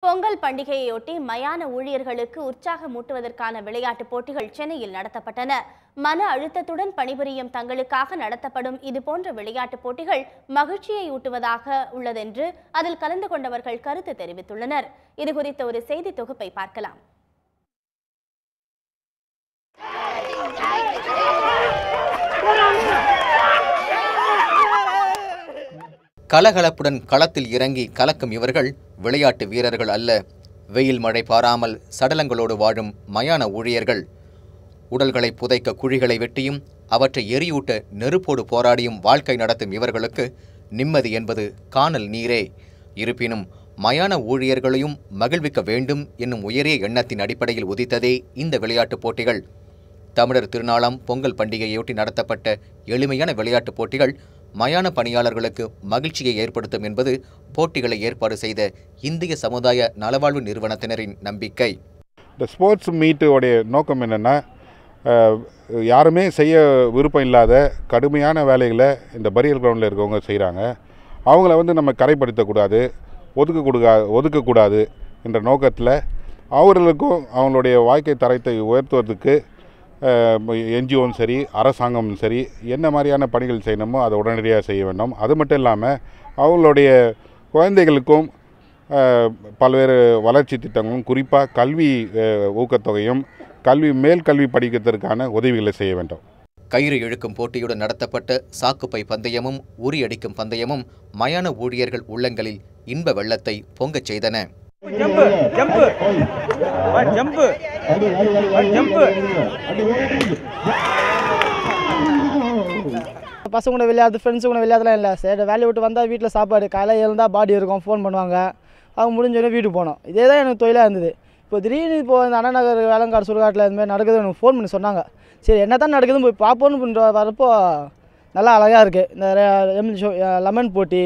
பொங்கல் பண்டிகையையொட்டி மயான ஊழியர்களுக்கு உற்சாகமூட்டுவதற்கான விளையாட்டுப் போட்டிகள் சென்னையில் நடத்தப்பட்டன. மன அழுத்தத்துடன் பணிபுரியும் தங்களுக்காக நடத்தப்படும் இதுபோன்ற விளையாட்டுப் போட்டிகள் மகிழ்ச்சியை ஊட்டுவதாக உள்ளதென்று அதில் கலந்து கொண்டவர்கள் கருத்து தெரிவித்துள்ளனர். இதுகுறித்த ஒரு செய்தி தொகுப்பை பார்க்கலாம். கலகலப்புடன் களத்தில் இறங்கி கலக்கும் இவர்கள் விளையாட்டு வீரர்கள் அல்ல. வெயில் மழை பாராமல் சடலங்களோடு வாழும் மயான ஊழியர்கள். உடல்களை புதைக்க குழிகளை வெட்டியும் அவற்றை எரியூட்ட நெருப்போடு போராடியும் வாழ்க்கை நடத்தும் இவர்களுக்கு நிம்மதி என்பது காணல் நீரே. இருப்பினும் மயான ஊழியர்களையும் மகிழ்விக்க வேண்டும் என்னும் உயரிய எண்ணத்தின் அடிப்படையில் உதித்ததே இந்த விளையாட்டுப் போட்டிகள். தமிழர் திருநாளாம் பொங்கல் பண்டிகையொட்டி நடத்தப்பட்ட எளிமையான விளையாட்டுப் போட்டிகள் மயான பணியாளர்களுக்கு மகிழ்ச்சியை ஏற்படுத்தும் என்பது போட்டிகளை ஏற்பாடு செய்த இந்திய சமுதாய நலவாழ்வு நிறுவனத்தினரின் நம்பிக்கை. இந்த ஸ்போர்ட்ஸ் மீட்டோடைய நோக்கம் என்னென்னா, யாருமே செய்ய விருப்பம் இல்லாத கடுமையான வேலைகளை இந்த பரியல் கிரவுண்டில் இருக்கவங்க செய்கிறாங்க. அவங்கள நம்ம கரைப்படுத்தக்கூடாது, ஒதுக்கக்கூடாது என்ற நோக்கத்தில் அவர்களுக்கும் அவங்களுடைய வாழ்க்கை தரத்தை உயர்த்துவதற்கு என்ஜிஓவும் சரி அரசாங்கமும் சரி என்ன மாதிரியான பணிகள் செய்யணுமோ அதை உடனடியாக செய்ய வேண்டும். அது மட்டும் இல்லாமல் அவங்களுடைய குழந்தைகளுக்கும் பல்வேறு வளர்ச்சி திட்டங்களும் குறிப்பாக கல்வி ஊக்கத்தொகையும் மேல் கல்வி படிக்கிறதுக்கான உதவிகளை செய்ய வேண்டும். கயிறு இழுக்கும் போட்டியுடன் நடத்தப்பட்ட சாக்குப்பை பந்தயமும் உரியடிக்கும் பந்தயமும் மயான ஊழியர்கள் உள்ளங்களில் இன்ப வெள்ளத்தை பொங்கச் செய்தன. பசங்க கூட விளையாடுறது, ஃப்ரெண்ட்ஸு கூட விளையாடுறதுலாம் இல்லை. சரி, வேலையை விட்டு வந்தால் வீட்டில் சாப்பாடு, காலையில் எழுந்தால் பாடி இருக்கும், ஃபோன் பண்ணுவாங்க, அவங்க முடிஞ்சோடனே வீட்டுக்கு போனோம். இதே தான் எனக்கு தொழிலாக இருந்தது. இப்போ திடீர்னு இந்த அண்ணா நகர் வேளங்காடு சுடுகாட்டில் இதுமாதிரி நடக்குது எனக்கு ஃபோன் பண்ணி சொன்னாங்க. சரி, என்ன தான் நடக்குதுன்னு போய் பார்ப்போன்னு வரப்போ நல்லா அழகாக இருக்குது. இந்த லெமன் போட்டி,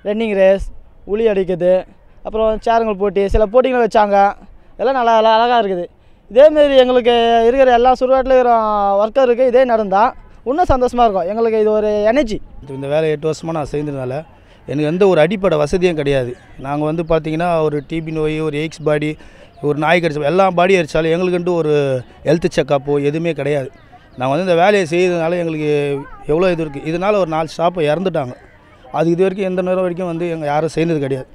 ரன்னிங் ரேஸ், உளி அடிக்கிறது, அப்புறம் சேருங்கள் போட்டி, சில போட்டிகளும் வச்சாங்க. இதெல்லாம் நல்லா அழகாக இருக்குது. இதேமாரி எங்களுக்கு இருக்கிற எல்லா சுடுகாட்டில் இருக்கிற ஒர்க்கருக்கு இதே நடந்தால் இன்னும் சந்தோஷமாக இருக்கும். எங்களுக்கு இது ஒரு எனர்ஜி. இந்த வேலை 8 வருஷமாக நான் செய்ததுனால எனக்கு எந்த ஒரு அடிப்படை வசதியும் கிடையாது. நாங்கள் பார்த்திங்கன்னா ஒரு டிபி நோய், ஒரு எய்ட்ஸ் பாடி, ஒரு நாய் கடிச்ச எல்லா பாடி அடித்தாலும் எங்களுக்குன்ட்டு ஒரு ஹெல்த் செக்கப்போ எதுவுமே கிடையாது. நாங்கள் இந்த வேலையை செய்ததுனால எங்களுக்கு எவ்வளோ இது இருக்குது. இதனால் ஒரு 4 ஸ்டாப்பை இறந்துட்டாங்க. அது இது வரைக்கும் எந்த நேரம் வரைக்கும் எங்கள் யாரும் செய்தது கிடையாது.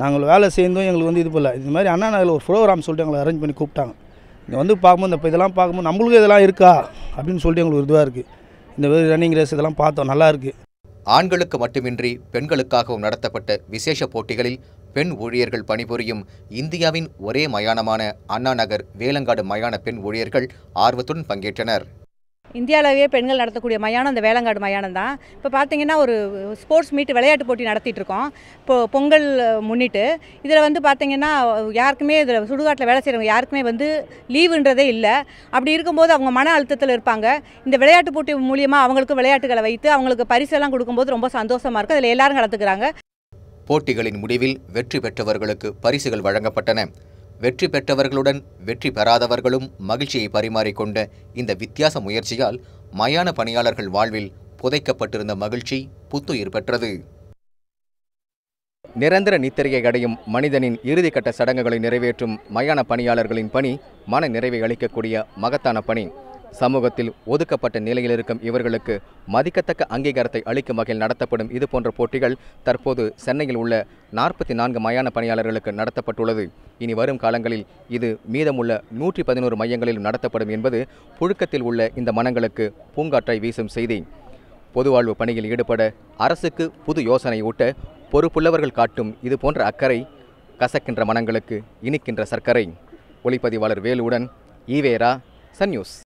நாங்கள் வேலை செய்தோம் எங்களுக்கு இது போல் இது மாதிரி அண்ணா நகரில் ஒரு ப்ரோக்ராம் சொல்லிட்டு எங்களை அரேஞ்ச் பண்ணி கூப்பிட்டாங்க. இங்கே பார்க்கும்போது இப்போ இதெல்லாம் பார்க்கும்போது நம்மளுக்கு இதெல்லாம் இருக்கா அப்படின்னு சொல்லிட்டு எங்களுக்கு இதுவாக இருக்குது. இந்த ரன்னிங் ரேஸ் இதெல்லாம் பார்த்தோம், நல்லா இருக்குது. ஆண்களுக்கு மட்டுமின்றி பெண்களுக்காகவும் நடத்தப்பட்ட விசேஷ போட்டிகளில் பெண் ஊழியர்கள் பணிபுரியும் இந்தியாவின் ஒரே மயானமான அண்ணா நகர் வேளங்காடு மயான பெண் ஊழியர்கள் ஆர்வத்துடன் பங்கேற்றனர். இந்தியாவிலேயே பெண்கள் நடத்தக்கூடிய மயானம் இந்த வேளங்காடு மயானம் தான். இப்போ பார்த்தீங்கன்னா ஒரு ஸ்போர்ட்ஸ் மீட் விளையாட்டு போட்டி நடத்திட்டு இருக்கோம். இப்போது பொங்கல் முன்னிட்டு இதில் பார்த்தீங்கன்னா யாருக்குமே இதில் சுடுகாட்டில் வேலை செய்கிறவங்க யாருக்குமே லீவுன்றதே இல்லை. அப்படி இருக்கும்போது அவங்க மன அழுத்தத்தில் இருப்பாங்க. இந்த விளையாட்டு போட்டி மூலியமாக அவங்களுக்கு விளையாட்டுகளை வைத்து அவங்களுக்கு பரிசெல்லாம் கொடுக்கும்போது ரொம்ப சந்தோஷமாக இருக்குது. அதில் எல்லாரும் கலந்துக்கிறாங்க. போட்டிகளின் முடிவில் வெற்றி பெற்றவர்களுக்கு பரிசுகள் வழங்கப்பட்டன. வெற்றி பெற்றவர்களுடன் வெற்றி பெறாதவர்களும் மகிழ்ச்சியை பரிமாறிக்கொண்ட இந்த வித்தியாச முயற்சியால் மயான பணியாளர்கள் வாழ்வில் புதைக்கப்பட்டிருந்த மகிழ்ச்சி புத்துயிர் பெற்றது. நிரந்தர நித்திரையை அடையும் மனிதனின் இறுதிக்கட்ட சடங்குகளை நிறைவேற்றும் மயான பணியாளர்களின் பணி மன நிறைவை அளிக்கக்கூடிய மகத்தான பணி. சமூகத்தில் ஒதுக்கப்பட்ட நிலையில் இருக்கும் இவர்களுக்கு மதிக்கத்தக்க அங்கீகாரத்தை அளிக்கும் வகையில் நடத்தப்படும் இதுபோன்ற போட்டிகள் தற்போது சென்னையில் உள்ள 44 மயான பணியாளர்களுக்கு நடத்தப்பட்டுள்ளது. இனி வரும் காலங்களில் இது மீதமுள்ள 111 மையங்களில் நடத்தப்படும் என்பது புழுக்கத்தில் உள்ள இந்த மனங்களுக்கு பூங்காற்றை வீசும் செய்தி. பொதுவாழ்வு பணியில் ஈடுபட அரசுக்கு புது யோசனை ஊட்ட பொறுப்புள்ளவர்கள் காட்டும் இதுபோன்ற அக்கறை கசக்கின்ற மனங்களுக்கு இனிக்கின்ற சர்க்கரை. ஒளிப்பதிவாளர் வேலுவுடன் ஈவேரா, சன் நியூஸ்.